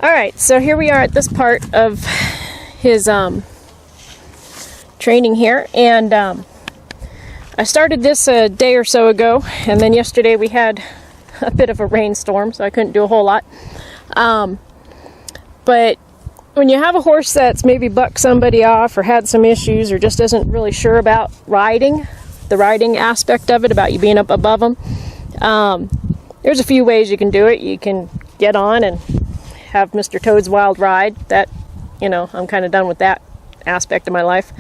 Alright, so here we are at this part of his training here, and I started this a day or so ago, and then yesterday we had a bit of a rainstorm, so I couldn't do a whole lot. But when you have a horse that's maybe bucked somebody off or had some issues or just isn't really sure about riding, the riding aspect of it, about you being up above them, there's a few ways you can do it. You can get on and have Mr. Toad's Wild Ride. That, you know, I'm kind of done with that aspect of my life.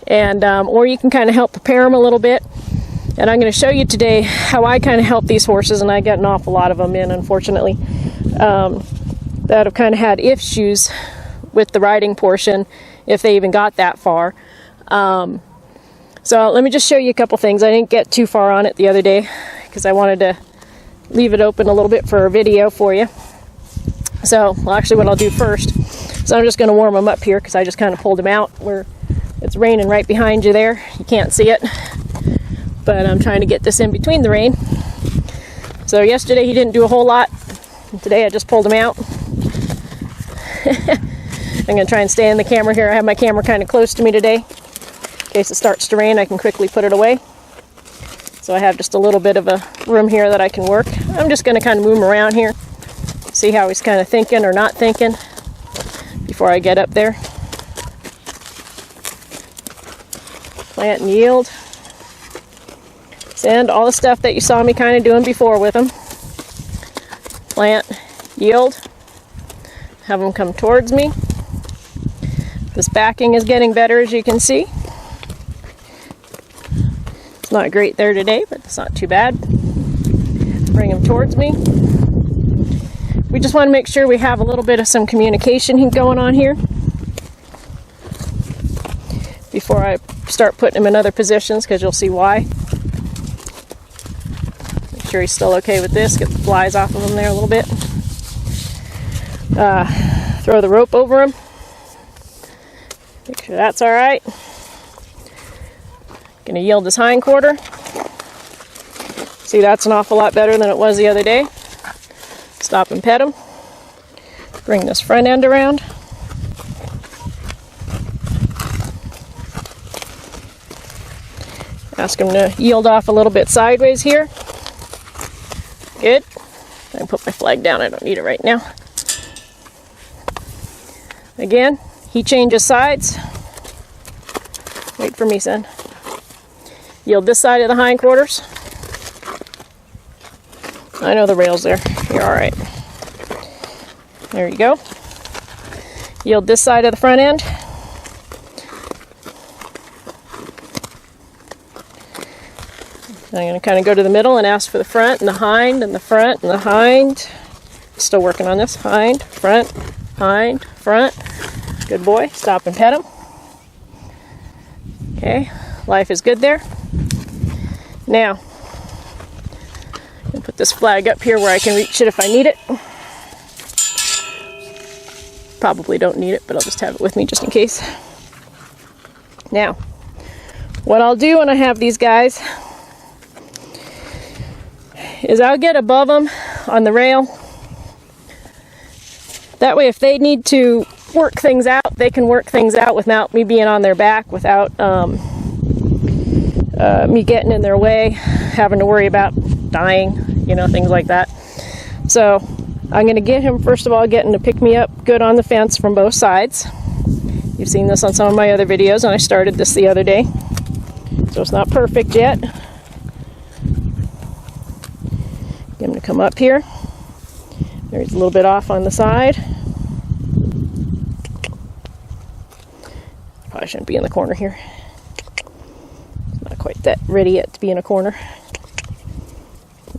And or you can kind of help prepare them a little bit. And I'm going to show you today how I kind of help these horses, and I get an awful lot of them in, unfortunately, that have kind of had issues with the riding portion, if they even got that far. So let me just show you a couple things. I didn't get too far on it the other day because I wanted to leave it open a little bit for a video for you. So, well, actually what I'll do first, so I'm just going to warm them up here because I just kind of pulled them out where it's raining right behind you there. You can't see it, but I'm trying to get this in between the rain. So yesterday he didn't do a whole lot, and today I just pulled him out. I'm going to try and stay in the camera here. I have my camera kind of close to me today. In case it starts to rain, I can quickly put it away. So I have just a little bit of a room here that I can work. I'm just going to kind of move him around here, see how he's kind of thinking or not thinking before I get up there. Plant and yield. Send all the stuff that you saw me kind of doing before with him. Plant, yield. Have him come towards me. This backing is getting better, as you can see. It's not great there today, but it's not too bad. Bring him towards me. We just want to make sure we have a little bit of some communication going on here before I start putting him in other positions, because you'll see why. Make sure he's still okay with this. Get the flies off of him there a little bit. Throw the rope over him. Make sure that's all right. Going to yield his hind quarter. See, that's an awful lot better than it was the other day. Stop and pet him. Bring this front end around. Ask him to yield off a little bit sideways here. Good. I can put my flag down. I don't need it right now. Again, he changes sides. Wait for me, son. Yield this side of the hindquarters. I know the rail's there. You're all right. There you go. Yield this side of the front end. I'm going to kind of go to the middle and ask for the front and the hind and the front and the hind. Still working on this. Hind, front, hind, front. Good boy. Stop and pet him. Okay. Life is good there. Now, I'm going to put this flag up here where I can reach it if I need it. Probably don't need it, but I'll just have it with me just in case. Now, what I'll do when I have these guys is I'll get above them on the rail. That way, if they need to work things out, they can work things out without me being on their back, without me getting in their way, having to worry about dying, you know, things like that. So I'm going to get him, first of all, getting to pick me up good on the fence from both sides. You've seen this on some of my other videos, and I started this the other day. So it's not perfect yet. Get him to come up here. There's a little bit off on the side. Probably shouldn't be in the corner here. Not quite that ready yet to be in a corner.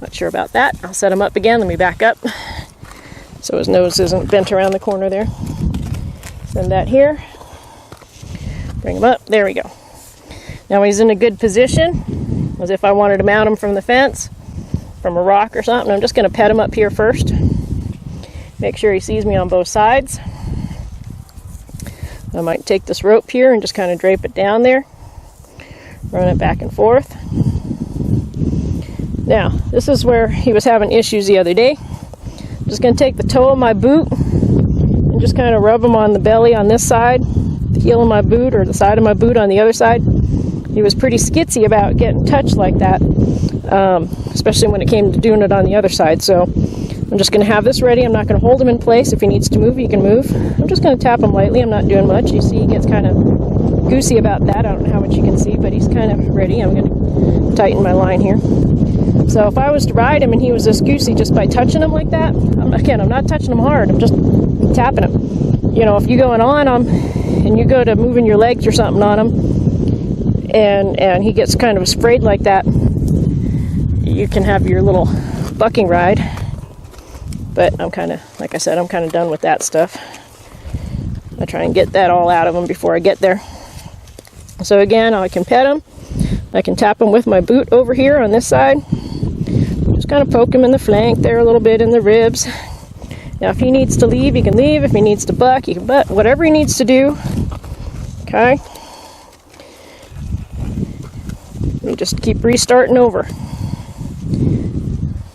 Not sure about that. I'll set him up again. Let me back up so his nose isn't bent around the corner there. Send that here. Bring him up. There we go. Now he's in a good position, as if I wanted to mount him from the fence, from a rock or something. I'm just going to pet him up here first. Make sure he sees me on both sides. I might take this rope here and just kind of drape it down there. Run it back and forth. Now, this is where he was having issues the other day. I'm just going to take the toe of my boot and just kind of rub him on the belly on this side, the heel of my boot, or the side of my boot on the other side. He was pretty skitsy about getting touched like that, especially when it came to doing it on the other side. So I'm just going to have this ready. I'm not going to hold him in place. If he needs to move, he can move. I'm just going to tap him lightly. I'm not doing much. You see he gets kind of goosey about that. I don't know how much you can see, but he's kind of ready. I'm going to tighten my line here. So if I was to ride him and he was this goosey just by touching him like that, again, I'm not touching him hard. I'm just tapping him. You know, if you're going on him and you go to moving your legs or something on him, and he gets kind of sprayed like that, you can have your little bucking ride. But I'm kind of, like I said, I'm kind of done with that stuff. I try and get that all out of him before I get there. So again, I can pet him. I can tap him with my boot over here on this side. Just kind of poke him in the flank there a little bit, in the ribs. Now if he needs to leave, he can leave. If he needs to buck, he can buck. Whatever he needs to do. Okay. We just keep restarting over.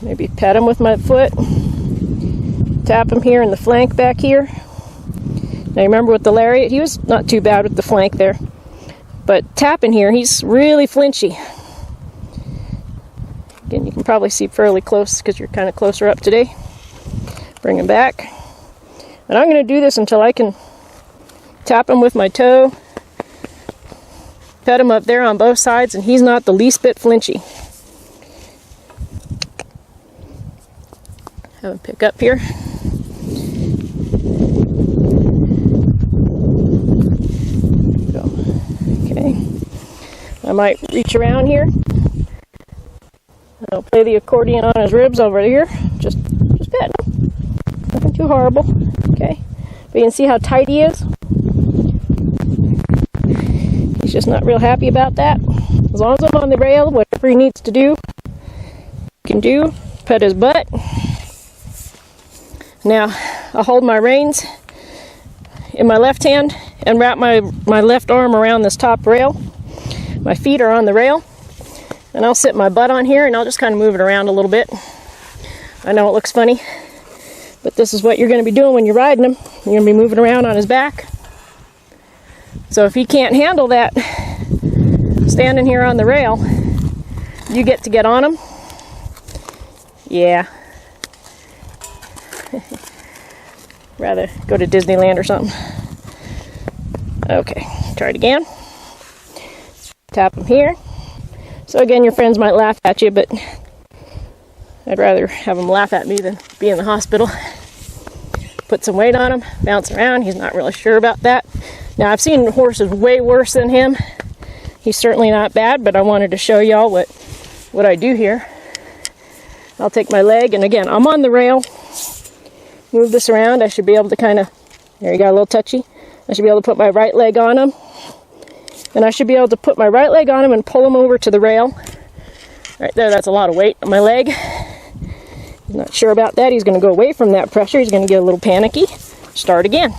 Maybe pet him with my foot. Tap him here in the flank back here. Now remember with the lariat, he was not too bad with the flank there. But tapping here, he's really flinchy. Again, you can probably see fairly close because you're kind of closer up today. Bring him back. And I'm going to do this until I can tap him with my toe. Pet him up there on both sides, and he's not the least bit flinchy. Have him pick up here. Go. Okay. I might reach around here. I'll play the accordion on his ribs over here. Just pet him. Nothing too horrible. Okay. But you can see how tight he is. He's just not real happy about that. As long as I'm on the rail, whatever he needs to do, he can do. Pet his butt. Now, I'll hold my reins in my left hand and wrap my left arm around this top rail. My feet are on the rail. And I'll sit my butt on here and I'll just kind of move it around a little bit. I know it looks funny, but this is what you're going to be doing when you're riding him. You're going to be moving around on his back. So if he can't handle that, standing here on the rail, you get to get on him. Yeah. Rather go to Disneyland or something. Okay, try it again. Tap him here. So again, your friends might laugh at you, but I'd rather have them laugh at me than be in the hospital. Put some weight on him, bounce around. He's not really sure about that. Now, I've seen horses way worse than him. He's certainly not bad, but I wanted to show y'all what I do here. I'll take my leg, and again, I'm on the rail. Move this around. I should be able to kind of, there you go, a little touchy. I should be able to put my right leg on him. And I should be able to put my right leg on him and pull him over to the rail. Right there, that's a lot of weight on my leg. He's not sure about that. He's going to go away from that pressure. He's going to get a little panicky. Start again.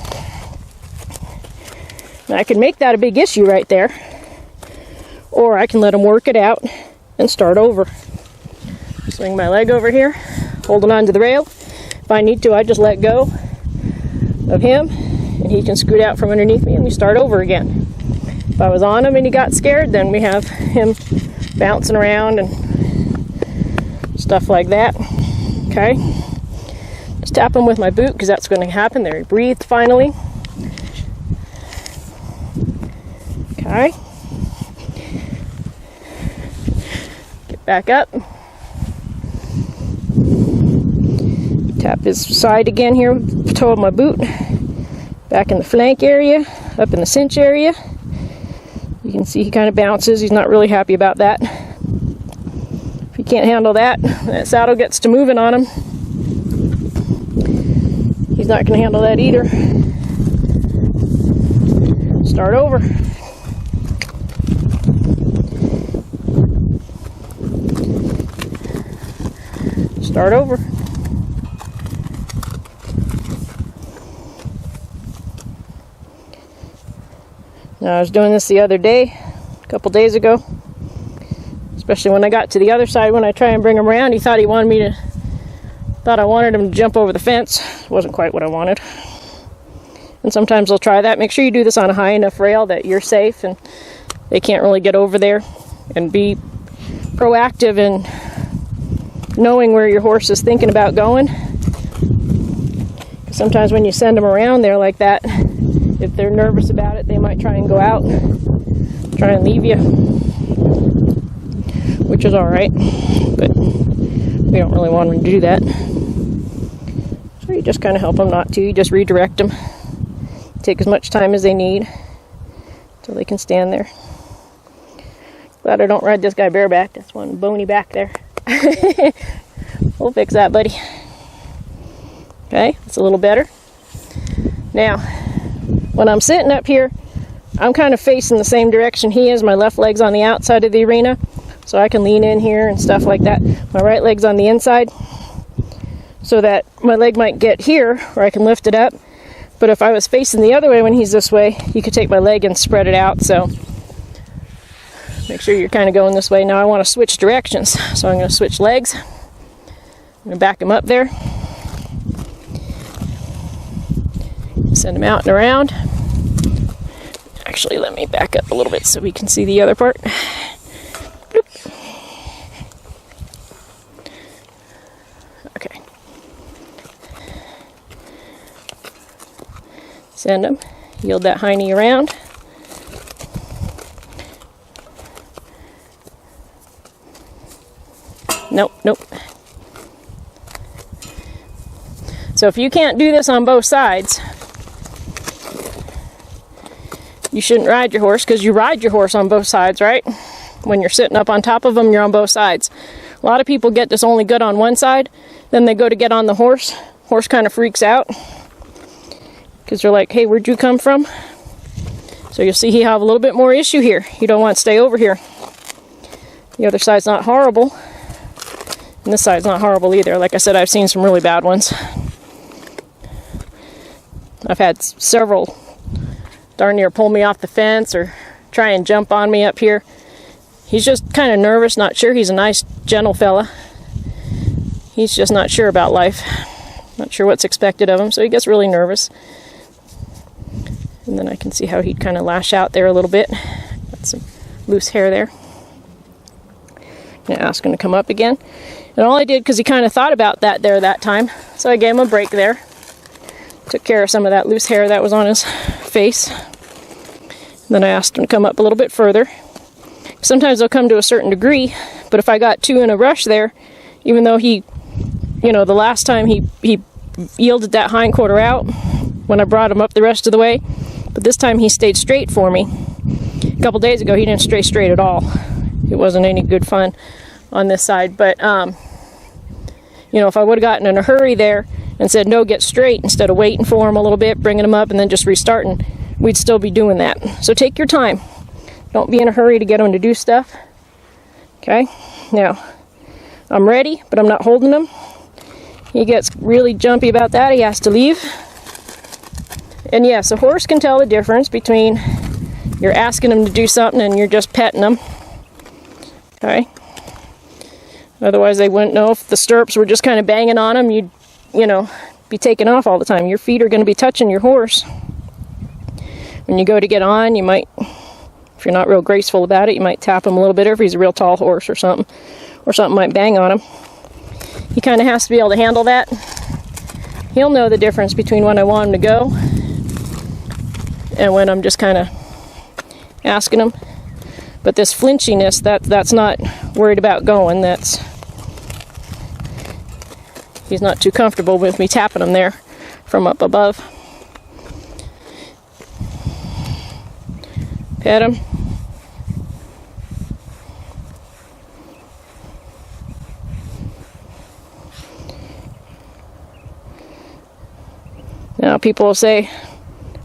Now, I can make that a big issue right there. Or I can let him work it out and start over. Swing my leg over here, holding on to the rail. If I need to, I just let go of him, and he can scoot out from underneath me, and we start over again. If I was on him and he got scared, then we have him bouncing around and stuff like that. Okay. Just tap him with my boot, because that's going to happen. There, he breathed finally. Okay. Get back up. Tap his side again here with the toe of my boot. Back in the flank area, up in the cinch area. You can see he kind of bounces. He's not really happy about that. If he can't handle that, that saddle gets to moving on him. He's not going to handle that either. Start over. Start over. Now, I was doing this the other day, a couple days ago, especially when I got to the other side. When I try and bring him around, he thought I wanted him to jump over the fence. It wasn't quite what I wanted. And sometimes they'll try that. Make sure you do this on a high enough rail that you're safe and they can't really get over there. And be proactive in knowing where your horse is thinking about going. Sometimes when you send them around there like that, if they're nervous about it, they might try and go out, try and leave you, which is alright, but we don't really want them to do that. So you just kind of help them not to. You just redirect them. Take as much time as they need until they can stand there. Glad I don't ride this guy bareback. That's one bony back there. We'll fix that, buddy. Okay, it's a little better. Now, when I'm sitting up here, I'm kind of facing the same direction he is. My left leg's on the outside of the arena, so I can lean in here and stuff like that. My right leg's on the inside, so that my leg might get here, where I can lift it up. But if I was facing the other way when he's this way, you could take my leg and spread it out, so make sure you're kind of going this way. Now I want to switch directions, so I'm going to switch legs. I'm going to back him up there. Send him out and around. Actually, let me back up a little bit so we can see the other part. Bloop. Okay. Send him. Yield that hiney around. Nope, nope. So if you can't do this on both sides, you shouldn't ride your horse, because you ride your horse on both sides, right? When you're sitting up on top of them, you're on both sides. A lot of people get this only good on one side, then they go to get on the horse. Horse kind of freaks out because they're like, hey, where'd you come from? So you'll see he have a little bit more issue here. You don't want to stay over here. The other side's not horrible, and this side's not horrible either. Like I said, I've seen some really bad ones. I've had several darn near pull me off the fence or try and jump on me up here. He's just kind of nervous, not sure. He's a nice, gentle fella. He's just not sure about life. Not sure what's expected of him, so he gets really nervous. And then I can see how he'd kind of lash out there a little bit. Got some loose hair there. I'm going to ask him to come up again. And all I did, because he kind of thought about that there that time, so I gave him a break there. Took care of some of that loose hair that was on his face. And then I asked him to come up a little bit further. Sometimes they'll come to a certain degree, but if I got too in a rush there, even though he, you know, the last time he yielded that hindquarter out when I brought him up the rest of the way, but this time he stayed straight for me. A couple days ago he didn't stay straight at all. It wasn't any good fun on this side, but you know, if I would have gotten in a hurry there and said no, get straight, instead of waiting for him a little bit, bringing him up and then just restarting, we'd still be doing that. So take your time. Don't be in a hurry to get him to do stuff. Okay, now I'm ready, but I'm not holding him. He gets really jumpy about that. He has to leave. And yes, a horse can tell the difference between you're asking him to do something and you're just petting him. Okay. Otherwise, they wouldn't know. If the stirrups were just kind of banging on him, you'd, you know, be taking off all the time. Your feet are going to be touching your horse. When you go to get on, you might, if you're not real graceful about it, you might tap him a little bit, or if he's a real tall horse or something might bang on him. He kind of has to be able to handle that. He'll know the difference between when I want him to go and when I'm just kind of asking him. But this flinchiness, that's not worried about going. He's not too comfortable with me tapping him there from up above. Pet him. Now people will say,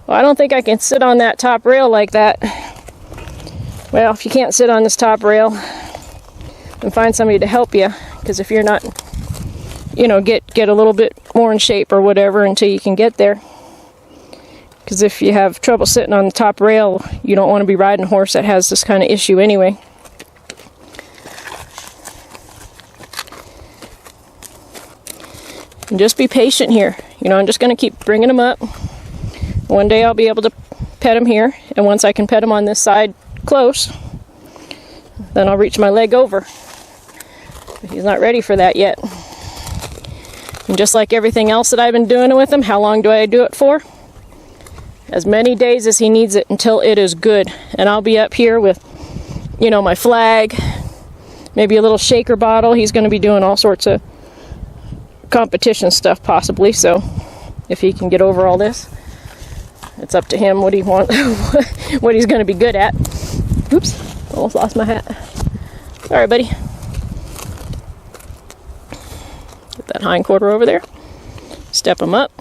well, I don't think I can sit on that top rail like that. Well, if you can't sit on this top rail, then find somebody to help you, because if you're not, you know, get a little bit more in shape or whatever until you can get there. Because if you have trouble sitting on the top rail, you don't want to be riding a horse that has this kind of issue anyway. And just be patient here. You know, I'm just going to keep bringing him up. One day I'll be able to pet him here, and once I can pet him on this side close, then I'll reach my leg over. But he's not ready for that yet. And just like everything else that I've been doing with him, how long do I do it for? As many days as he needs it until it is good. And I'll be up here with, you know, my flag, maybe a little shaker bottle. He's going to be doing all sorts of competition stuff possibly, so if he can get over all this, it's up to him what he wants, what he's going to be good at. Oops, almost lost my hat. Sorry, buddy. Get that hind quarter over there. Step him up.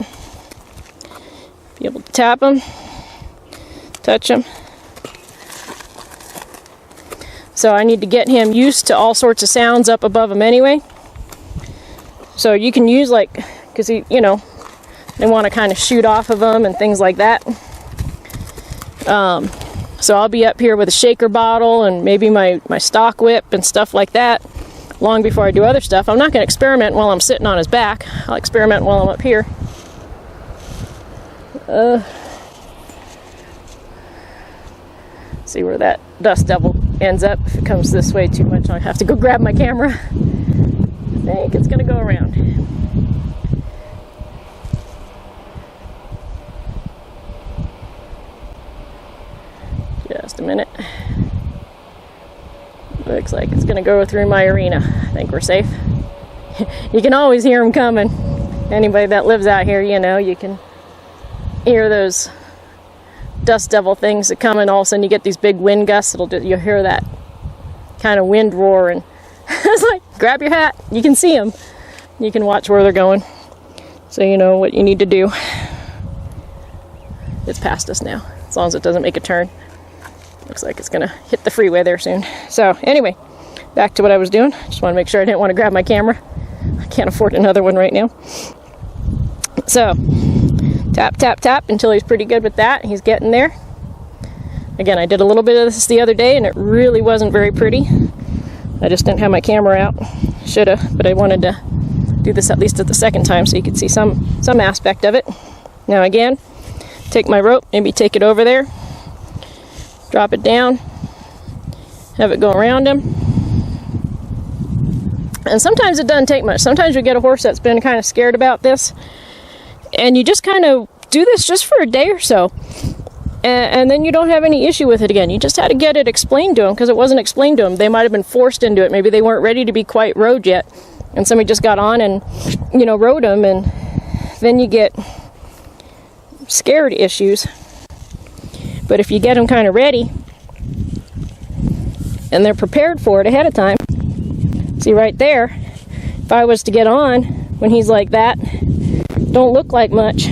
Be able to tap him, touch him. So I need to get him used to all sorts of sounds up above him anyway. So you can use, like, because he, you know, they want to kind of shoot off of them and things like that. So I'll be up here with a shaker bottle and maybe my stock whip and stuff like that long before I do other stuff. I'm not going to experiment while I'm sitting on his back. I'll experiment while I'm up here. See where that dust devil ends up. If it comes this way too much, I'll have to go grab my camera. I think it's going to go around. Just a minute. Looks like it's going to go through my arena. I think we're safe. You can always hear them coming. Anybody that lives out here, you know, you can hear those dust devil things that come, and all of a sudden you get these big wind gusts. You'll hear that kind of wind roar, and it's like, grab your hat. You can see them. You can watch where they're going, so you know what you need to do. It's past us now, as long as it doesn't make a turn. Looks like it's gonna hit the freeway there soon. So anyway, back to what I was doing. Just want to make sure I didn't want to grab my camera. I can't afford another one right now. So tap, tap, tap until he's pretty good with that. He's getting there. Again, I did a little bit of this the other day, and it really wasn't very pretty. I just didn't have my camera out. Shoulda, but I wanted to do this at least at the second time so you could see some aspect of it. Now again, take my rope, maybe take it over there, drop it down, have it go around him. And sometimes it doesn't take much. Sometimes we get a horse that's been kind of scared about this, and you just kind of do this just for a day or so, and then you don't have any issue with it again. You just had to get it explained to them, because it wasn't explained to them. They might have been forced into it. Maybe they weren't ready to be quite rode yet, and somebody just got on and, you know, rode them, and then you get scared issues. But if you get them kind of ready and they're prepared for it ahead of time, see right there, if I was to get on when he's like that, don't look like much,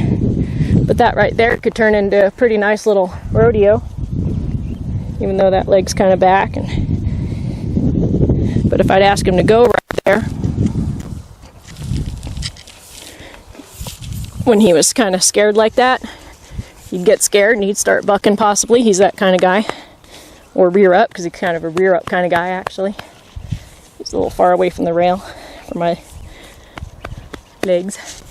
but that right there could turn into a pretty nice little rodeo, even though that leg's kind of back. But if I'd ask him to go right there when he was kind of scared like that, he'd get scared and he'd start bucking possibly. He's that kind of guy. Or rear up, because he's kind of a rear up kind of guy actually. He's a little far away from the rail for my legs.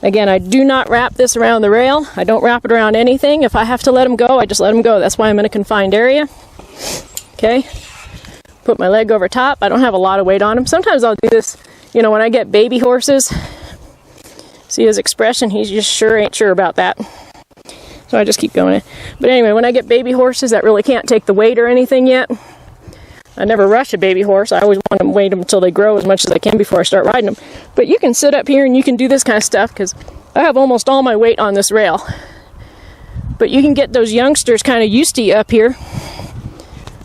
Again, I do not wrap this around the rail. I don't wrap it around anything. If I have to let him go, I just let him go. That's why I'm in a confined area. Okay. Put my leg over top. I don't have a lot of weight on him. Sometimes I'll do this, you know, when I get baby horses. See his expression? He just sure ain't sure about that. So I just keep going. But anyway, when I get baby horses that really can't take the weight or anything yet, I never rush a baby horse. I always want to wait them until they grow as much as I can before I start riding them. But you can sit up here and you can do this kind of stuff, because I have almost all my weight on this rail. But you can get those youngsters kind of used to you up here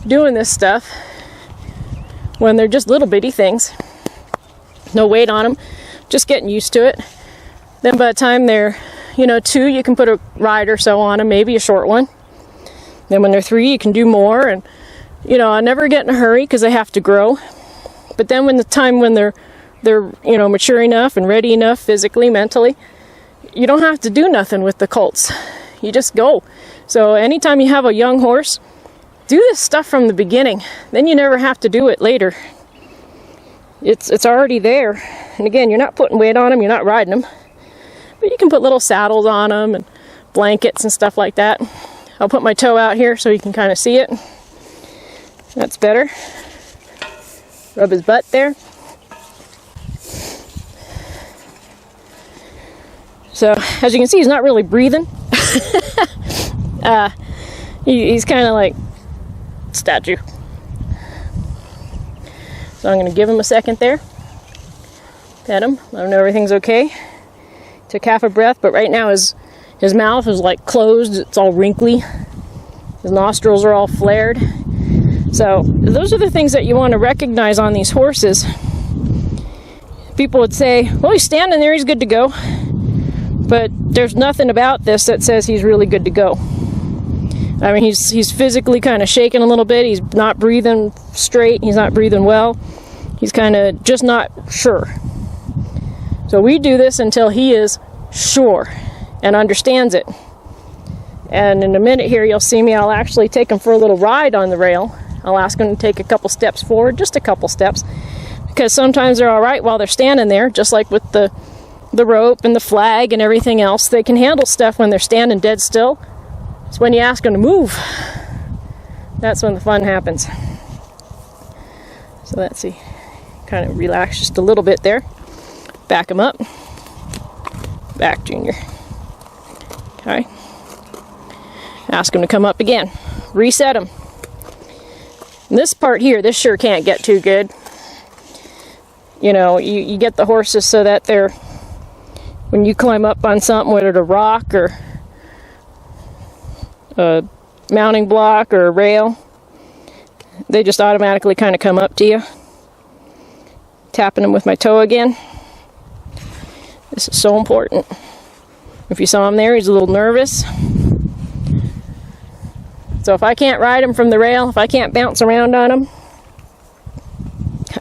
doing this stuff when they're just little bitty things. No weight on them, just getting used to it. Then by the time they're, you know, 2, you can put a ride or so on them, maybe a short one. Then when they're 3, you can do more. And, you know, I never get in a hurry because they have to grow. But then when they're you know, mature enough and ready enough physically, mentally, you don't have to do nothing with the colts. You just go. So anytime you have a young horse, do this stuff from the beginning. Then you never have to do it later. It's already there. And again, you're not putting weight on them, you're not riding them. But you can put little saddles on them and blankets and stuff like that. I'll put my toe out here so you can kind of see it. That's better. Rub his butt there. So, as you can see, he's not really breathing. He's kind of like statue. So I'm going to give him a second there. Pet him. Let him know everything's okay. Took half a breath, but right now his mouth is like closed. It's all wrinkly. His nostrils are all flared. So those are the things that you want to recognize on these horses. People would say, well, he's standing there, he's good to go. But there's nothing about this that says he's really good to go. I mean, he's physically kind of shaking a little bit. He's not breathing straight. He's not breathing well. He's kind of just not sure. So we do this until he is sure and understands it. And in a minute here, you'll see me. I'll actually take him for a little ride on the rail. I'll ask him to take a couple steps forward, just a couple steps. Because sometimes they're all right while they're standing there, just like with the rope and the flag and everything else. They can handle stuff when they're standing dead still. It's when you ask them to move. That's when the fun happens. So let's see. Kind of relax just a little bit there. Back him up. Back, Junior. Okay. Ask him to come up again. Reset him. And this part here, this sure can't get too good. You know, you get the horses so that they're, when you climb up on something, whether it's a rock or a mounting block or a rail, they just automatically kind of come up to you. Tapping them with my toe again. This is so important. If you saw him there, he's a little nervous. So if I can't ride him from the rail, if I can't bounce around on him,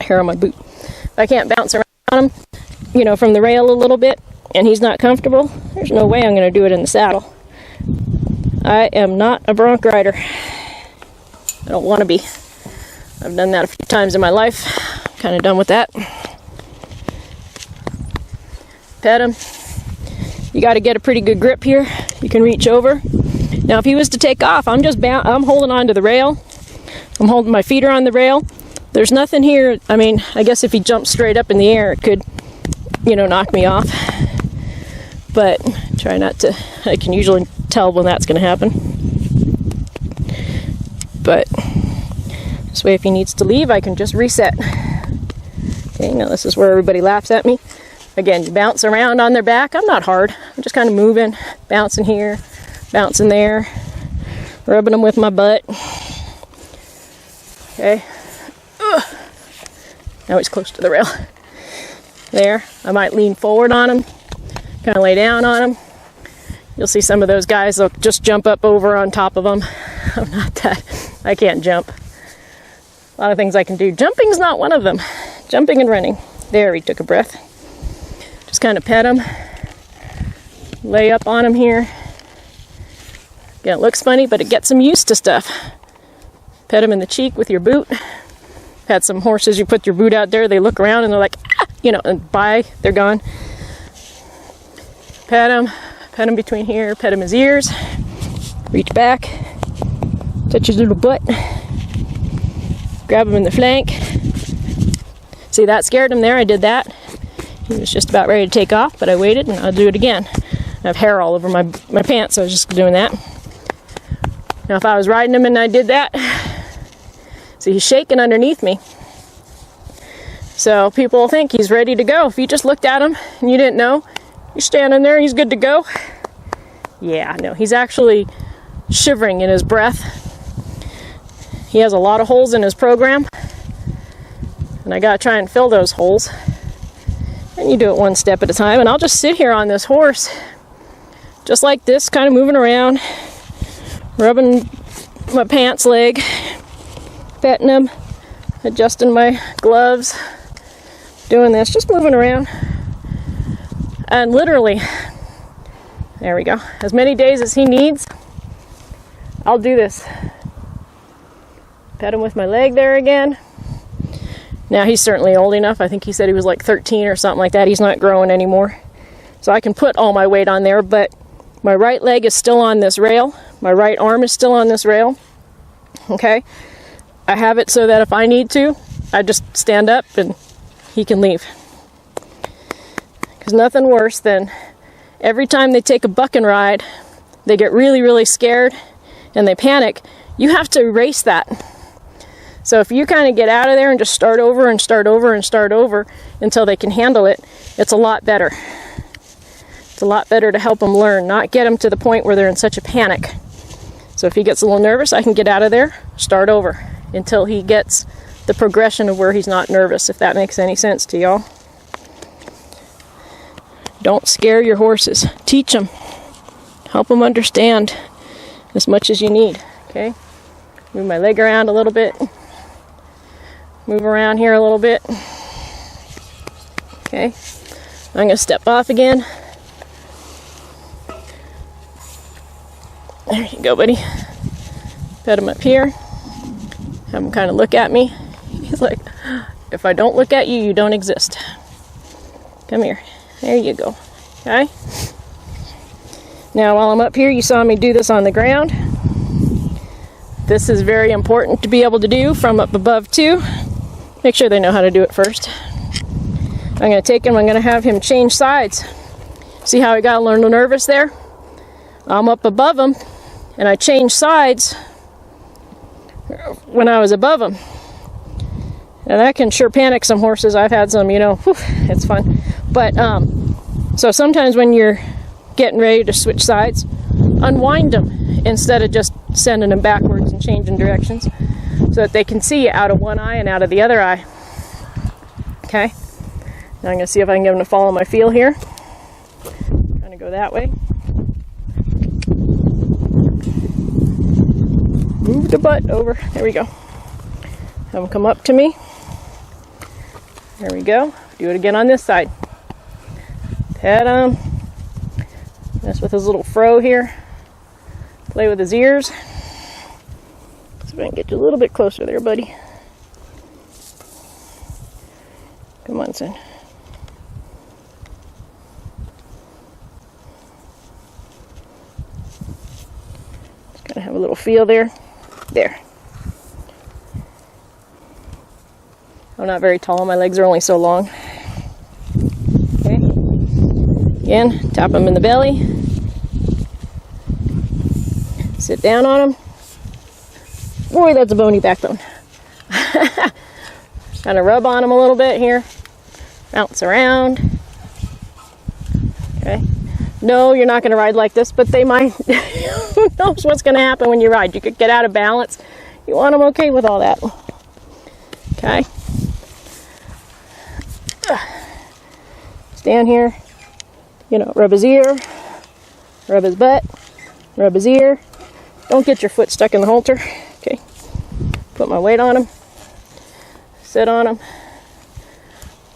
hair on my boot. If I can't bounce around on him, you know, from the rail a little bit, and he's not comfortable, there's no way I'm going to do it in the saddle. I am not a bronc rider. I don't want to be. I've done that a few times in my life. Kind of done with that. Pet him. You got to get a pretty good grip here. You can reach over. Now, if he was to take off, I'm holding on to the rail. I'm holding my feet are on the rail. There's nothing here. I mean, I guess if he jumps straight up in the air, it could, you know, knock me off. But try not to. I can usually tell when that's going to happen. But this way, if he needs to leave, I can just reset. Okay, now this is where everybody laughs at me. Again, you bounce around on their back. I'm not hard. I'm just kind of moving, bouncing here, bouncing there, rubbing them with my butt. Okay. Ugh. Now he's close to the rail. There. I might lean forward on him, kind of lay down on him. You'll see some of those guys, they'll just jump up over on top of them. I'm not that. I can't jump. A lot of things I can do. Jumping's not one of them. Jumping and running. There, he took a breath. Just kind of pet him. Lay up on him here. Again, it looks funny, but it gets him used to stuff. Pet him in the cheek with your boot. Had some horses, you put your boot out there, they look around and they're like, ah! You know, and bye, they're gone. Pet him between here, pet him his ears. Reach back, touch his little butt. Grab him in the flank. See, that scared him there, I did that. He was just about ready to take off, but I waited and I'll do it again. I have hair all over my pants, so I was just doing that. Now if I was riding him and I did that, see, he's shaking underneath me. So people will think he's ready to go. If you just looked at him and you didn't know, you're standing there, he's good to go. Yeah, no, he's actually shivering in his breath. He has a lot of holes in his program. And I gotta try and fill those holes. And you do it one step at a time. And I'll just sit here on this horse, just like this, kind of moving around, rubbing my pants leg, petting him, adjusting my gloves, doing this, just moving around. And literally, there we go, as many days as he needs, I'll do this. Pet him with my leg there again. Now he's certainly old enough. I think he said he was like 13 or something like that. He's not growing anymore. So I can put all my weight on there, but My right leg is still on this rail. My right arm is still on this rail. Okay? I have it so that if I need to, I just stand up and he can leave. Because nothing worse than every time they take a bucking ride, they get really, really scared and they panic. You have to erase that. So if you kind of get out of there and just start over and start over and start over until they can handle it, it's a lot better. It's a lot better to help them learn, not get them to the point where they're in such a panic. So if he gets a little nervous, I can get out of there, start over until he gets the progression of where he's not nervous, if that makes any sense to y'all. Don't scare your horses. Teach them. Help them understand as much as you need. Okay? Move my leg around a little bit. Move around here a little bit. Okay? I'm going to step off again. There you go, buddy. Pet him up here. Have him kind of look at me. He's like, if I don't look at you, you don't exist. Come here. There you go. Okay? Now, while I'm up here, you saw me do this on the ground. This is very important to be able to do from up above, too. Make sure they know how to do it first. I'm going to take him, I'm going to have him change sides. See how he got a little nervous there? I'm up above him, and I changed sides when I was above him. And that can sure panic some horses. I've had some, it's fun. But, so sometimes when you're getting ready to switch sides, unwind them instead of just sending them backwards and changing directions so that they can see out of one eye and out of the other eye. Okay? Now I'm going to see if I can get them to follow my feel here. I'm going to go that way. Move the butt over. There we go. Have them come up to me. There we go. Do it again on this side. Pet him. Mess with his little fro here. Play with his ears. See if I can get you a little bit closer there, buddy. Come on, son. Just gotta have a little feel there. There. I'm not very tall. My legs are only so long. Okay. Again, tap him in the belly. Sit down on him. Boy, that's a bony backbone. Kind of rub on him a little bit here. Bounce around. Okay. No, you're not going to ride like this, but they might. Who knows what's going to happen when you ride? You could get out of balance. You want them okay with all that. Okay. Stand here. Rub his ear. Rub his butt. Rub his ear. Don't get your foot stuck in the halter. Okay. Put my weight on him. Sit on him.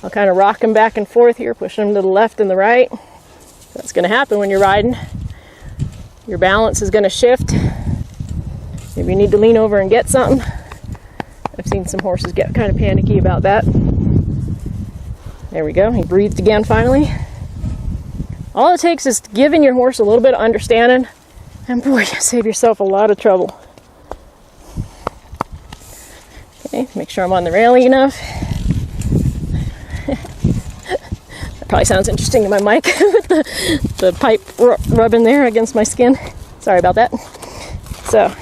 I'll kind of rock him back and forth here, pushing him to the left and the right. That's going to happen when you're riding. Your balance is going to shift. Maybe you need to lean over and get something. I've seen some horses get kind of panicky about that. There we go. He breathed again finally. All it takes is giving your horse a little bit of understanding, and boy, you save yourself a lot of trouble. Okay, make sure I'm on the railing enough. That probably sounds interesting in my mic with the pipe rubbing there against my skin. Sorry about that. So,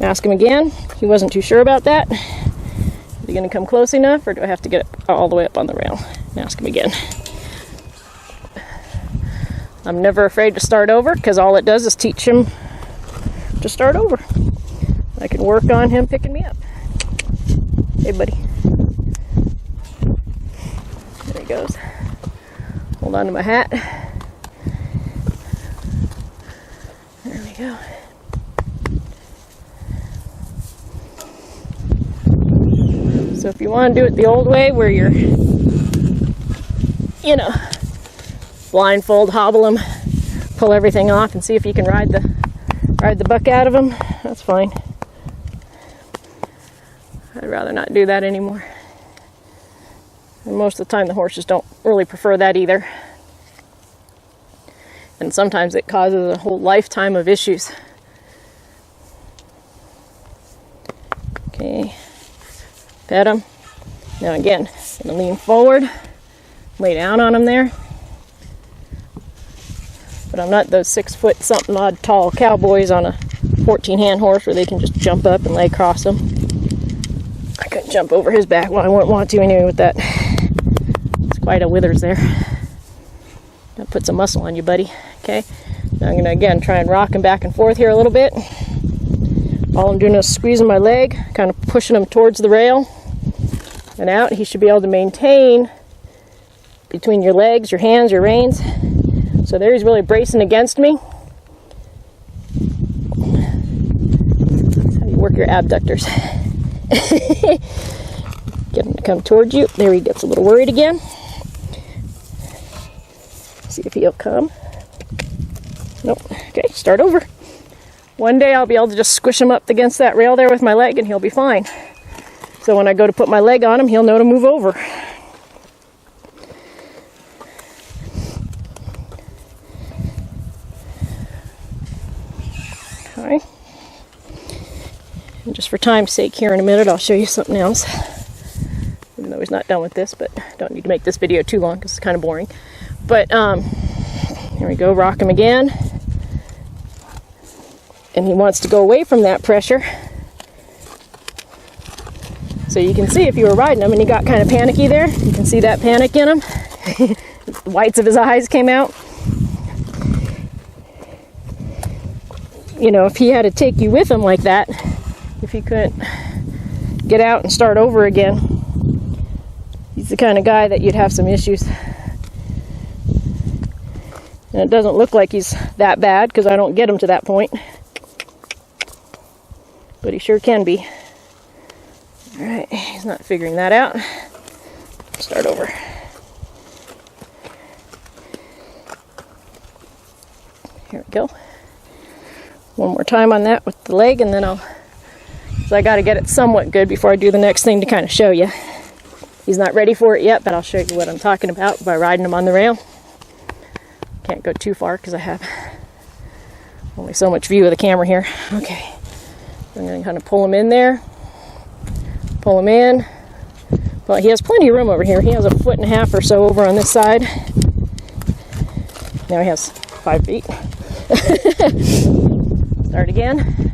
ask him again. He wasn't too sure about that. Is he going to come close enough, or do I have to get all the way up on the rail? Ask him again. I'm never afraid to start over, because all it does is teach him to start over. I can work on him picking me up. Hey, buddy. There he goes. Hold on to my hat. There we go. So if you want to do it the old way, where you're, blindfold, hobble him, pull everything off, and see if you can ride the buck out of him, that's fine. I'd rather not do that anymore. And most of the time the horses don't really prefer that either. And sometimes it causes a whole lifetime of issues. Okay, pet him. Now again, I'm going to lean forward, lay down on him there. But I'm not those 6-foot something odd tall cowboys on a 14-hand horse where they can just jump up and lay across them. I couldn't jump over his back. Well, I wouldn't want to anyway with that. It's quite a withers there. Gotta put some muscle on you, buddy. Okay. Now I'm going to again try and rock him back and forth here a little bit. All I'm doing is squeezing my leg, kind of pushing him towards the rail and out. He should be able to maintain between your legs, your hands, your reins. So there he's really bracing against me. That's how you work your abductors. Get him to come towards you. There he gets a little worried again. See if he'll come. Nope. Okay, start over. One day I'll be able to just squish him up against that rail there with my leg and he'll be fine. So when I go to put my leg on him, he'll know to move over. Okay. And just for time's sake here in a minute, I'll show you something else. Even though he's not done with this, but don't need to make this video too long because it's kind of boring. But here we go, rock him again. And he wants to go away from that pressure. So you can see if you were riding him and he got kind of panicky there, you can see that panic in him. The whites of his eyes came out. You know, if he had to take you with him like that, if he couldn't get out and start over again, he's the kind of guy that you'd have some issues. And it doesn't look like he's that bad because I don't get him to that point. But he sure can be. Alright, he's not figuring that out. Start over. Here we go. One more time on that with the leg, and then so I got to get it somewhat good before I do the next thing to kind of show you. He's not ready for it yet, but I'll show you what I'm talking about by riding him on the rail. Can't go too far because I have only so much view of the camera here. Okay. I'm going to kind of pull him in there. Pull him in. Well, he has plenty of room over here. He has 1.5 feet or so over on this side. Now he has 5 feet. Start again.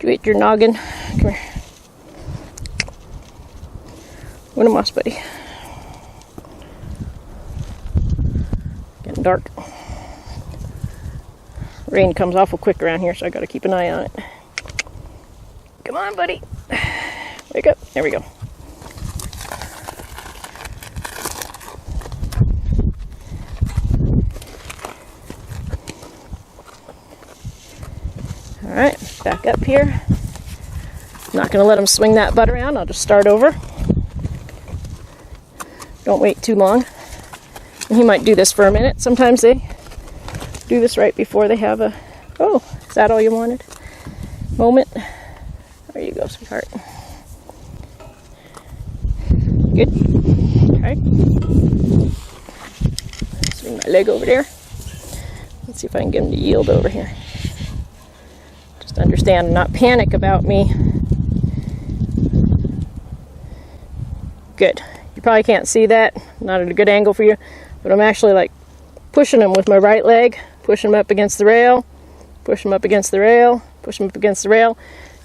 You ate your noggin. Come here. Win a moss, buddy. Getting dark. Rain comes awful quick around here, so I gotta keep an eye on it. Come on, buddy. Wake up. There we go. Alright, back up here. I'm not going to let him swing that butt around. I'll just start over. Don't wait too long. And he might do this for a minute. Sometimes they do this right before they have a... Oh, is that all you wanted? Moment. There you go, sweetheart. Good. Okay. Swing my leg over there. Let's see if I can get him to yield over here. Just understand and not panic about me. Good. You probably can't see that. Not at a good angle for you. But I'm actually like pushing him with my right leg. Pushing him up against the rail. Push him up against the rail. Push him up against the rail.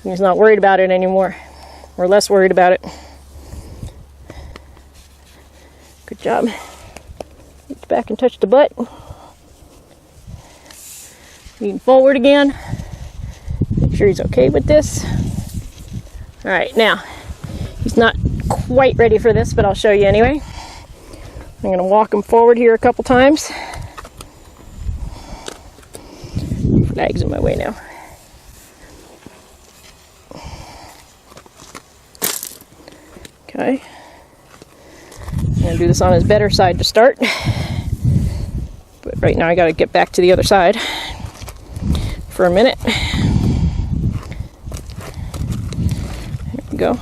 And he's not worried about it anymore. Or less worried about it. Good job. Reach back and touch the butt. Lean forward again. Make sure he's okay with this. Alright, now, he's not quite ready for this, but I'll show you anyway. I'm going to walk him forward here a couple times. Flag's in my way now. Okay. I'm going to do this on his better side to start. But right now I got to get back to the other side for a minute. There we go.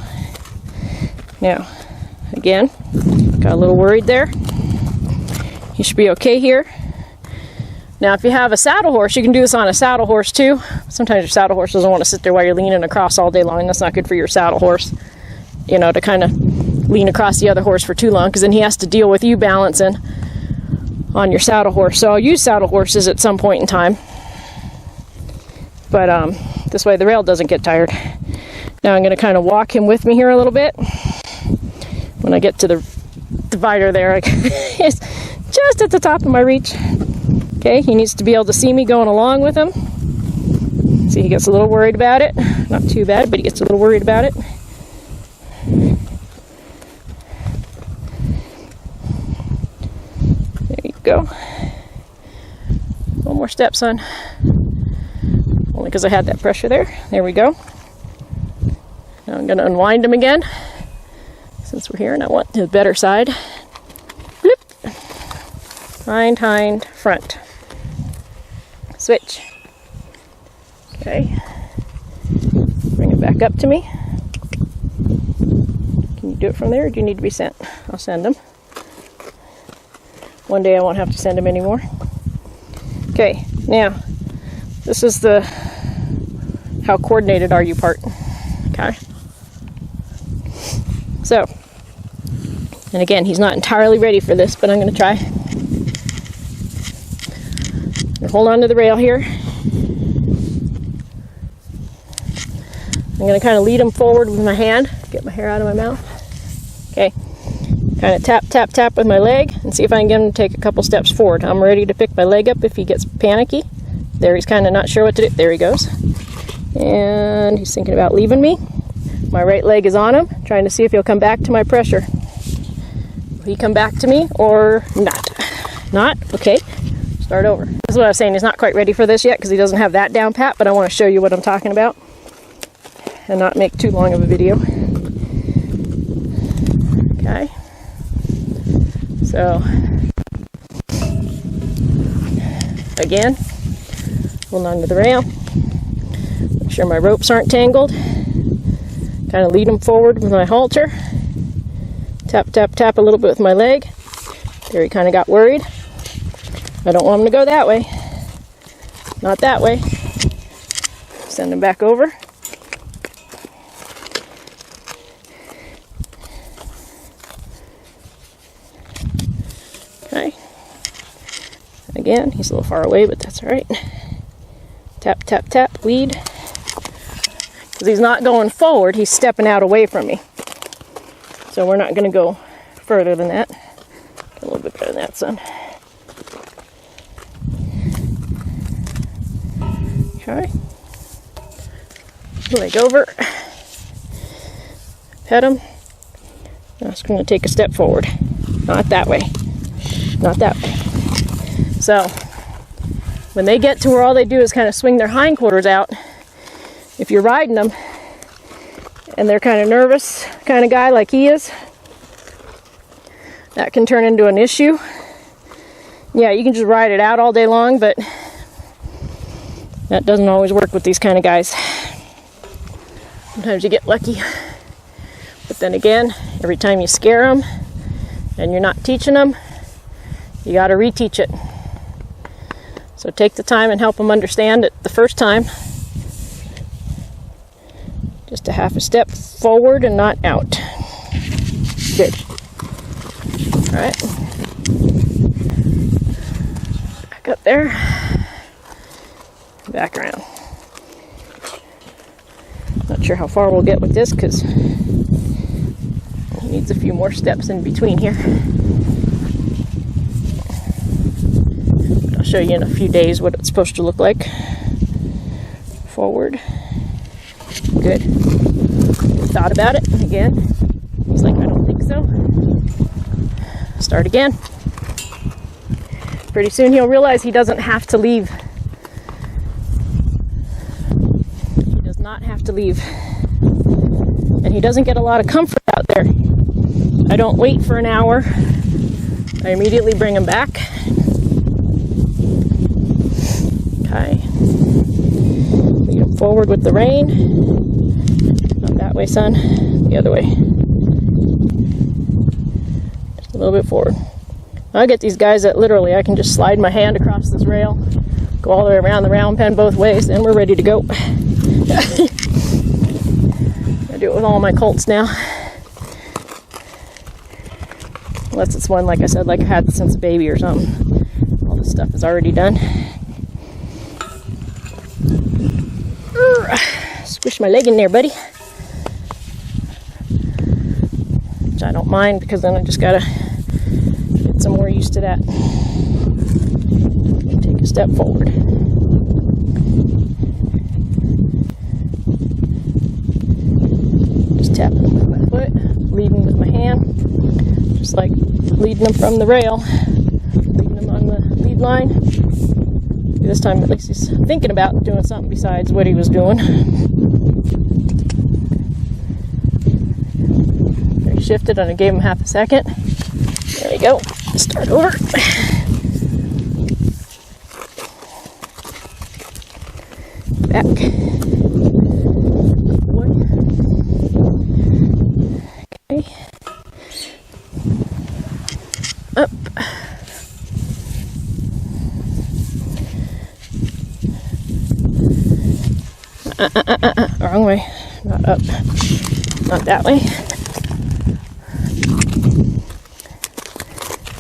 Now, again, got a little worried there. You should be okay here. Now, if you have a saddle horse, you can do this on a saddle horse too. Sometimes your saddle horse doesn't want to sit there while you're leaning across all day long. That's not good for your saddle horse, you know, to kind of lean across the other horse for too long, because then he has to deal with you balancing on your saddle horse. So I'll use saddle horses at some point in time, but this way the rail doesn't get tired. Now I'm going to kind of walk him with me here a little bit. When I get to the divider there, it's just at the top of my reach. Okay, he needs to be able to see me going along with him. See, he gets a little worried about it. Not too bad, but he gets a little worried about it. There you go. One more step, son. Only because I had that pressure there. There we go. Now I'm going to unwind him again, since we're here and I want the better side. Bloop. Hind, hind, front. Switch. Okay. Bring it back up to me. Can you do it from there, or do you need to be sent? I'll send him. One day I won't have to send him anymore. Okay, now, this is the how coordinated are you part. Okay. So, and again, he's not entirely ready for this, but I'm going to try. Hold on to the rail here. I'm going to kind of lead him forward with my hand. Get my hair out of my mouth. Okay. Kind of tap, tap, tap with my leg and see if I can get him to take a couple steps forward. I'm ready to pick my leg up if he gets panicky. There, he's kind of not sure what to do. There he goes. And he's thinking about leaving me. My right leg is on him, trying to see if he'll come back to my pressure. Will he come back to me or not? Not? Okay. Start over. This is what I was saying. He's not quite ready for this yet because he doesn't have that down pat, but I want to show you what I'm talking about and not make too long of a video. Okay. So, again, hold on to the rail. Make sure my ropes aren't tangled. Kind of lead him forward with my halter. Tap, tap, tap a little bit with my leg. There, he kind of got worried. I don't want him to go that way. Not that way. Send him back over. Okay. Again, he's a little far away, but that's all right. Tap, tap, tap, lead. Because he's not going forward, he's stepping out away from me. So we're not going to go further than that. A little bit better than that, son. Okay. Leg over. Pet him. I'm just going to take a step forward. Not that way. Not that way. So, when they get to where all they do is kind of swing their hindquarters out, if you're riding them, and they're kind of nervous kind of guy like he is, that can turn into an issue. Yeah, you can just ride it out all day long, but that doesn't always work with these kind of guys. Sometimes you get lucky. But then again, every time you scare them and you're not teaching them, you got to reteach it. So take the time and help them understand it the first time. Just a half a step forward and not out. Good. All right. Back up there. Back around. Not sure how far we'll get with this because he needs a few more steps in between here. But I'll show you in a few days what it's supposed to look like. Forward. Good. Thought about it again. He's like, I don't think so. Start again. Pretty soon he'll realize he doesn't have to leave. He does not have to leave. And he doesn't get a lot of comfort out there. I don't wait for an hour. I immediately bring him back. Okay. Lead him forward with the rein. Not that way, son. The other way. little bit forward. I get these guys that literally I can just slide my hand across this rail, go all the way around the round pen both ways, and we're ready to go. I do it with all my colts now. Unless it's one, like I said, like I had since a baby or something. All this stuff is already done. Squish my leg in there, buddy. Which I don't mind, because then I just gotta get some more used to that. Take a step forward. Just tapping them with my foot, leading with my hand. Just like leading them from the rail, leading them on the lead line. This time at least he's thinking about doing something besides what he was doing. There, he shifted and I gave him half a second. There we go. Start over. Back. Okay. Up. Wrong way. Not up. Not that way.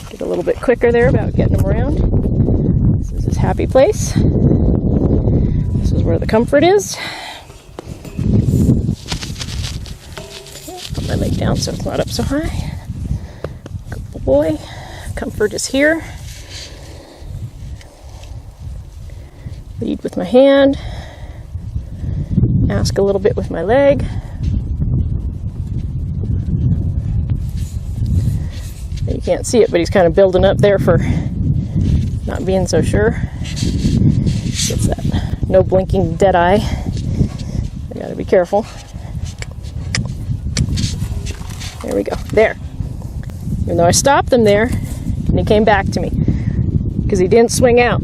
Get a little bit quicker there about getting him around. This is his happy place. This is where the comfort is. Put my leg down so it's not up so high. Good boy. Comfort is here. Lead with my hand. Ask a little bit with my leg. You can't see it, but he's kind of building up there for not being so sure. Gets that no blinking dead eye. I gotta be careful. There we go. There. Even though I stopped him there, and he came back to me because he didn't swing out.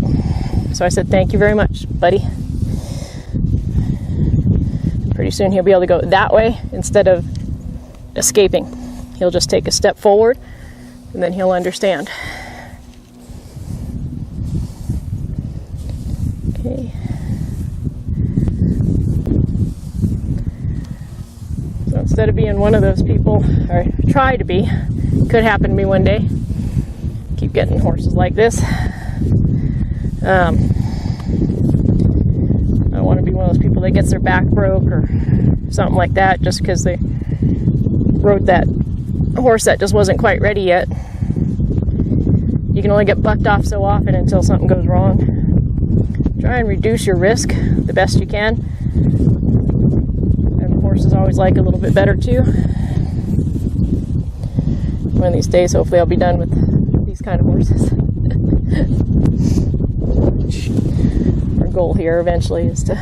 So I said, "Thank you very much, buddy." Pretty soon he'll be able to go that way instead of escaping. He'll just take a step forward and then he'll understand. Okay. So instead of being one of those people, or try to be, could happen to me one day, keep getting horses like this. I don't want to be one of those people that gets their back broke or something like that just because they rode that horse that just wasn't quite ready yet. You can only get bucked off so often until something goes wrong. Try and reduce your risk the best you can. And horses always like a little bit better too. One of these days, hopefully I'll be done with these kind of horses. Our goal here eventually is to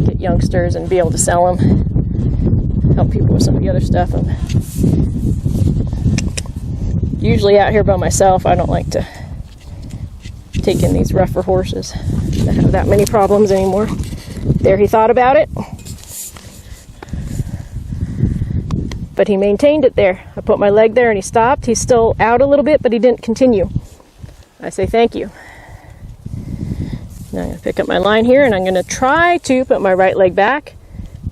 get youngsters and be able to sell them, help people with some of the other stuff. I'm usually out here by myself. I don't like to take in these rougher horses that have that many problems anymore. There, he thought about it, but he maintained it there. I put my leg there and he stopped. He's still out a little bit, but he didn't continue. I say thank you. Now I'm going to pick up my line here and I'm going to try to put my right leg back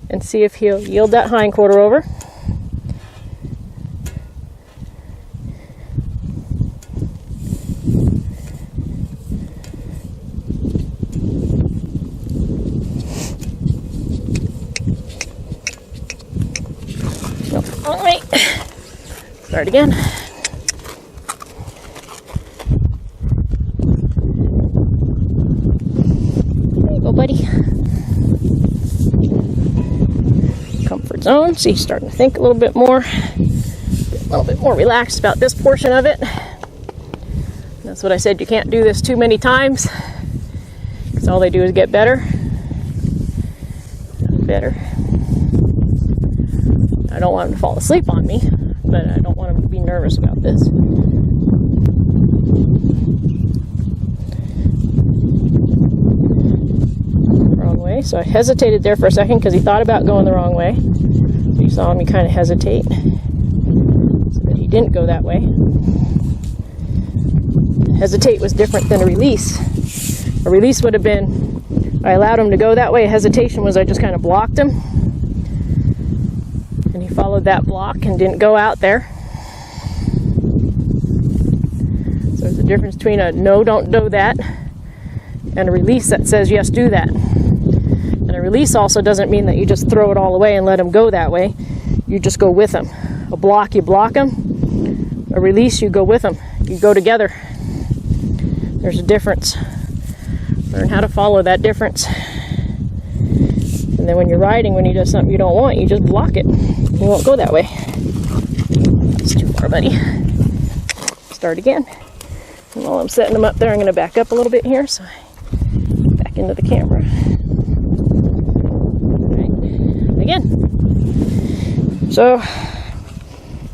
and see if he'll yield that hind quarter over. Nope. All right. Start again. Buddy. Comfort zone. See, he's starting to think a little bit more relaxed about this portion of it. That's what I said. You can't do this too many times because all they do is get better. Better. I don't want him to fall asleep on me, but I don't want him to be nervous about this. Way. So I hesitated there for a second because he thought about going the wrong way. So you saw me kind of hesitate so that he didn't go that way. Hesitate was different than a release. A release would have been, I allowed him to go that way. A hesitation was I just kind of blocked him. And he followed that block and didn't go out there. So there's a difference between a no, don't do that, and a release that says yes, do that. And a release also doesn't mean that you just throw it all away and let him go that way. You just go with him. A block, you block him. A release, you go with him. You go together. There's a difference. Learn how to follow that difference. And then when you're riding, when he does something you don't want, you just block it. You won't go that way. That's too far, buddy. Start again. And while I'm setting them up there, I'm going to back up a little bit here, so back into the camera. Right. Again. So,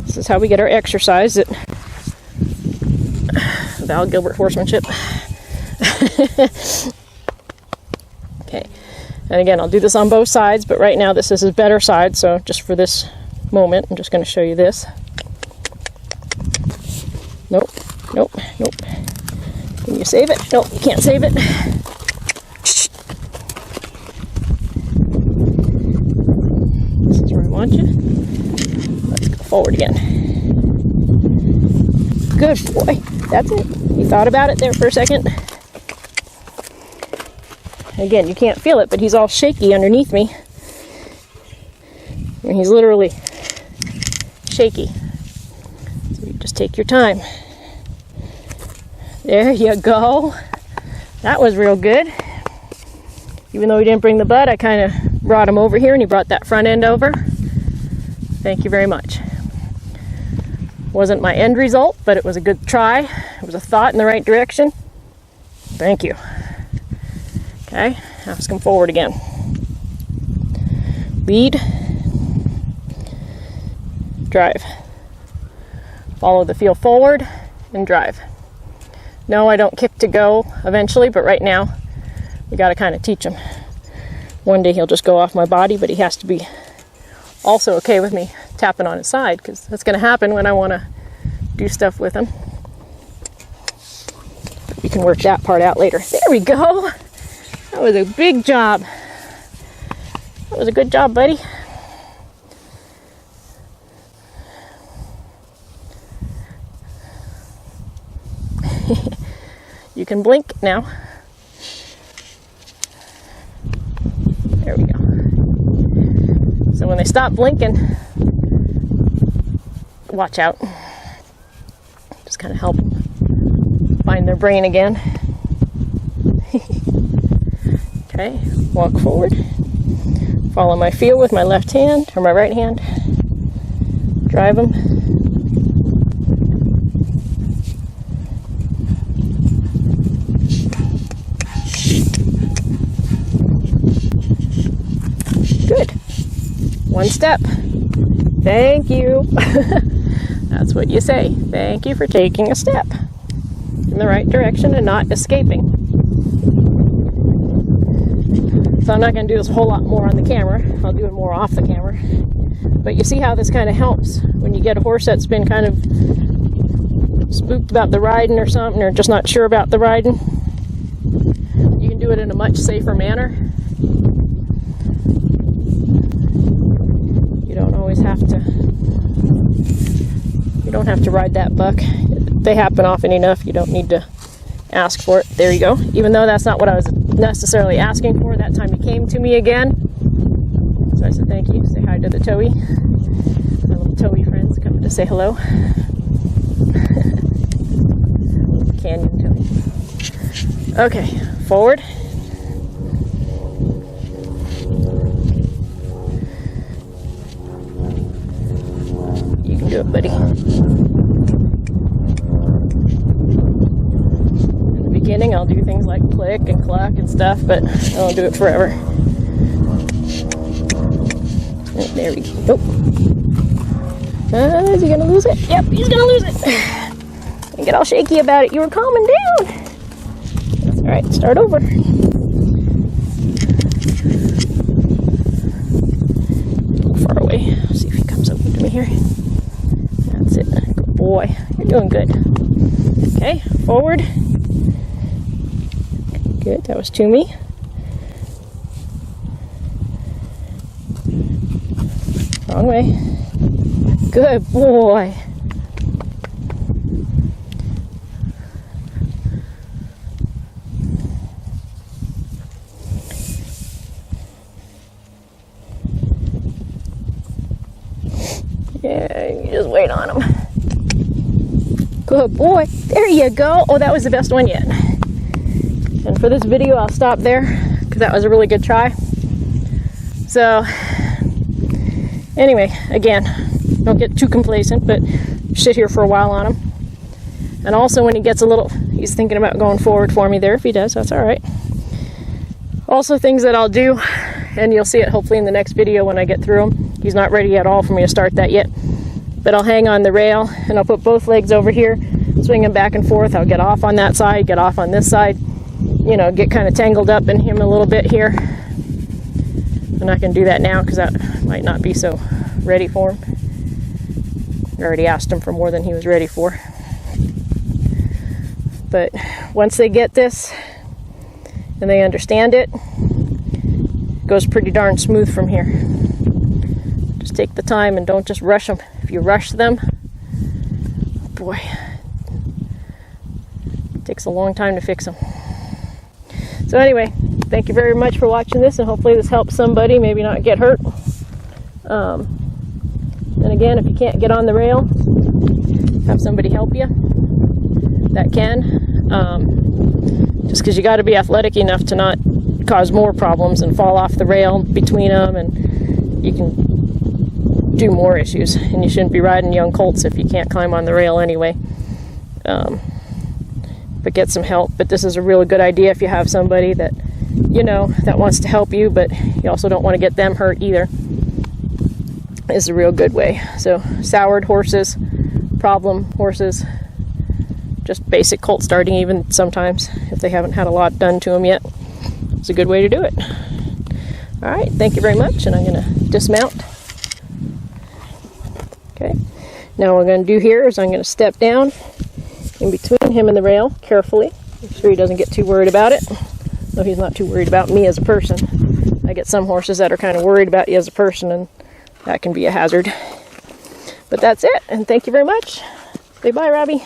this is how we get our exercise at Val Gilbert Horsemanship. Okay. And again, I'll do this on both sides, but right now this is his better side, so just for this moment, I'm just going to show you this. Nope, nope, nope. Can you save it? Nope, you can't save it. This is where I want you. Let's go forward again. Good boy. That's it. You thought about it there for a second. Again, you can't feel it, but he's all shaky underneath me. I mean, he's literally shaky. So you just take your time. There you go. That was real good. Even though he didn't bring the butt, I kind of brought him over here, and he brought that front end over. Thank you very much. Wasn't my end result, but it was a good try. It was a thought in the right direction. Thank you. Okay, now let's come forward again. Lead. Drive. Follow the feel forward and drive. No, I don't kick to go eventually, but right now we got to kind of teach him. One day he'll just go off my body, but he has to be also okay with me tapping on his side, because that's going to happen when I want to do stuff with him. We can work that part out later. There we go. That was a big job. That was a good job, buddy. You can blink now. There we go. So when they stop blinking, watch out. Just kind of help them find their brain again. Okay, walk forward. Follow my feel with my left hand, or my right hand. Drive them. Good. One step. Thank you. That's what you say. Thank you for taking a step in the right direction and not escaping. So I'm not going to do this a whole lot more on the camera. I'll do it more off the camera. But you see how this kind of helps when you get a horse that's been kind of spooked about the riding or something, or just not sure about the riding. You can do it in a much safer manner. You don't always have to, you don't have to ride that buck. They happen often enough. You don't need to ask for it. There you go. Even though that's not what I was necessarily asking for, that time he came to me again. So I said thank you. Say hi to the Toey. My little Toey friends coming to say hello. Canyon Toey. Okay, forward. You can do it, buddy. Beginning, I'll do things like click and cluck and stuff, but I won't do it forever. Oh, there we go. Is he gonna lose it? Yep, he's gonna lose it. Don't get all shaky about it. You were calming down. That's all right. Start over. A little far away. See if he comes over to me here. That's it. Go boy. You're doing good. Okay, forward. Good, that was to me. Wrong way. Good boy. Yeah, you just wait on him. Good boy. There you go. Oh, that was the best one yet. And for this video, I'll stop there because that was a really good try. So, anyway, again, don't get too complacent, but sit here for a while on him. And also when he gets a little, he's thinking about going forward for me there. If he does, that's all right. Also things that I'll do, and you'll see it hopefully in the next video when I get through him. He's not ready at all for me to start that yet. But I'll hang on the rail and I'll put both legs over here, swing him back and forth. I'll get off on that side, get off on this side, you know, get kind of tangled up in him a little bit here. I'm not going to do that now because that might not be so ready for him. I already asked him for more than he was ready for. But once they get this and they understand it, it goes pretty darn smooth from here. Just take the time and don't just rush them. If you rush them, boy, it takes a long time to fix them. So anyway, thank you very much for watching this, and hopefully this helps somebody maybe not get hurt. And again, if you can't get on the rail, have somebody help you that can. Just because you got to be athletic enough to not cause more problems and fall off the rail between them, and you can do more issues. And you shouldn't be riding young colts if you can't climb on the rail anyway. But get some help. But this is a really good idea if you have somebody that, you know, that wants to help you, but you also don't want to get them hurt either. Is a real good way. So soured horses, problem horses, just basic colt starting even sometimes if they haven't had a lot done to them yet. It's a good way to do it. All right, thank you very much, and I'm going to dismount. Okay, now what I'm going to do here is I'm going to step down in between him and the rail carefully. Make sure he doesn't get too worried about it. No, he's not too worried about me as a person. I get some horses that are kind of worried about you as a person, and that can be a hazard. But that's it, and thank you very much. Say bye, Robbie.